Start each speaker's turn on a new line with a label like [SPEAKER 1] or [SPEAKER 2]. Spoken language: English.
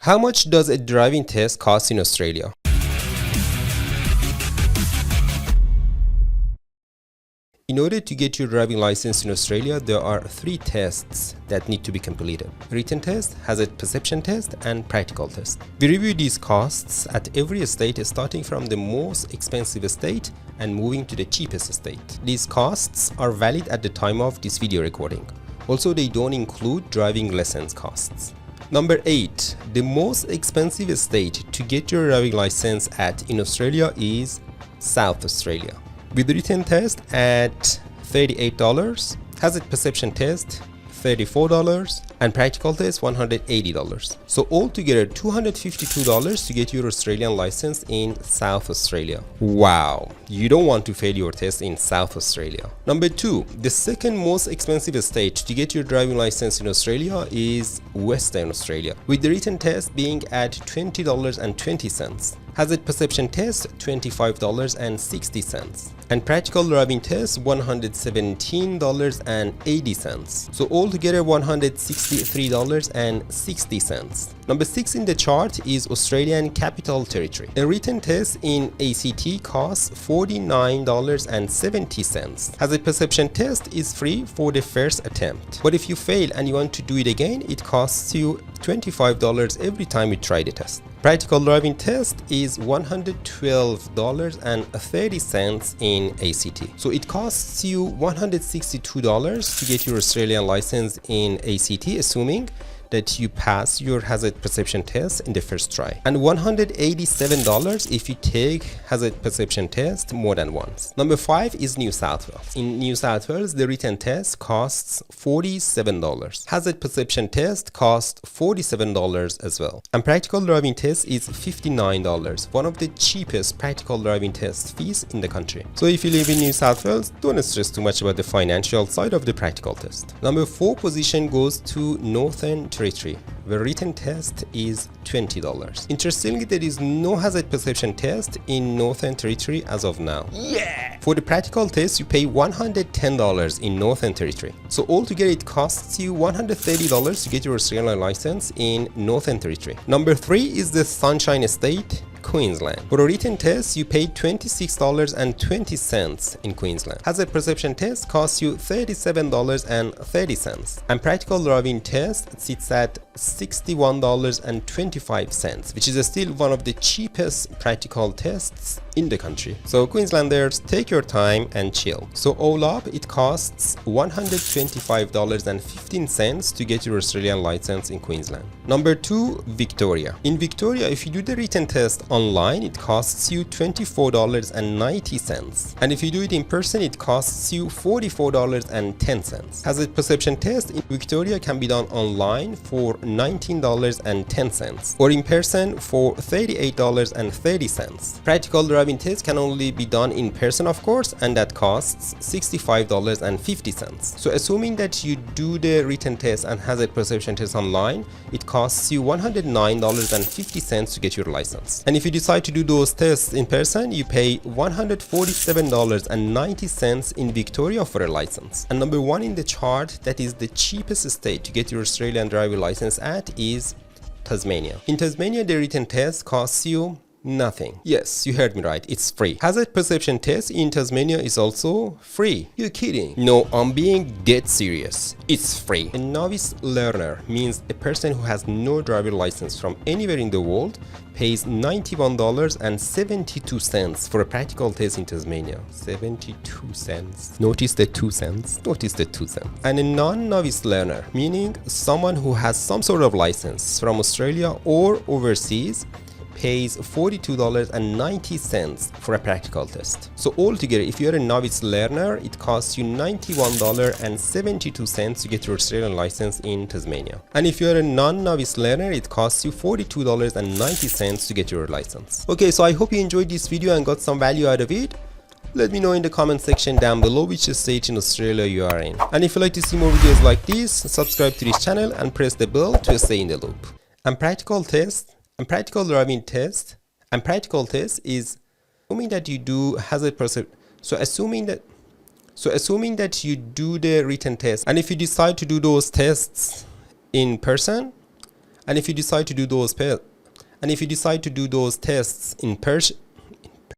[SPEAKER 1] How much does a driving test cost in Australia? In order to get your driving license in Australia, there are 3 tests that need to be completed: written test, hazard perception test, and practical test. We review these costs at every state, starting from the most expensive state and moving to the cheapest state. These costs are valid at the time of this video recording. Also, they don't include driving lessons costs. Number 8. The most expensive state to get your driving license in Australia is South Australia, with written test at $38, hazard perception test $34, and practical test $180. So altogether $252 to get your Australian license in South Australia. Wow, you don't want to fail your test in South Australia. Number 2, the second most expensive state to get your driving license in Australia is Western Australia, with the written test being at $20.20. Hazard perception test $25.60, and practical driving test $117.80. So altogether $163.60. Number 6 in the chart is Australian Capital Territory. A written test in ACT costs $49.70. Hazard perception test is free for the first attempt, but if you fail and you want to do it again, it costs you $25 every time you try the test. Practical driving test is $112.30 in ACT. So it costs you $162 to get your Australian license in ACT, assuming that you pass your hazard perception test in the first try, and $187 if you take hazard perception test more than once. Number 5 is New South Wales. In New South Wales, the written test costs $47. Hazard perception test costs $47 as well, and practical driving test is $59, one of the cheapest practical driving test fees in the country. So if you live in New South Wales, don't stress too much about the financial side of the practical test. Number 4 position goes to Northern Territory, where written test is $20. Interestingly, there is no hazard perception test in Northern Territory as of now. Yeah! For the practical test, you pay $110 in Northern Territory. So altogether, it costs you $130 to get your Australian license in Northern Territory. Number 3 is the Sunshine State, Queensland. For a written test, you pay $26.20 in Queensland. Hazard perception test costs you $37.30, and practical driving test sits at $61.25, which is still one of the cheapest practical tests in the country. So Queenslanders, take your time and chill. So all up, it costs $125.15 to get your Australian license in Queensland. Number 2, Victoria. In Victoria, if you do the written test online, it costs you $24.90, and if you do it in person, it costs you $44.10. Hazard perception test in Victoria can be done online for $19.10, or in person for $38.30. Practical driving test can only be done in person, of course, and that costs $65.50. So assuming that you do the written test and hazard perception test online, it costs you $109.50 to get your license. And if you decide to do those tests in person, you pay $147.90 in Victoria for a license. And number 1 in the chart, that is the cheapest state to get your Australian driving license is Tasmania. In Tasmania, the written test costs you nothing. Yes, you heard me right, it's free. Hazard perception test in Tasmania is also free. You're kidding? No, I'm being dead serious. It's free. A novice learner means a person who has no driver license from anywhere in the world pays $91.72 for a practical test in Tasmania. 72 cents. Notice the 2 cents. Notice the 2 cents. And a non-novice learner, meaning someone who has some sort of license from Australia or overseas, pays $42.90 for a practical test. So altogether, if you're a novice learner, it costs you $91.72 to get your Australian license in Tasmania. And if you're a non-novice learner, it costs you $42.90 to get your license. Okay, so I hope you enjoyed this video and got some value out of it. Let me know in the comment section down below which state in Australia you are in. And if you like to see more videos like this, subscribe to this channel and press the bell to stay in the loop. And practical test and practical driving test and practical test is assuming that you do hazard perception. So assuming that you do the written test, and if you decide to do those tests in person, And if you decide to do those tests in person,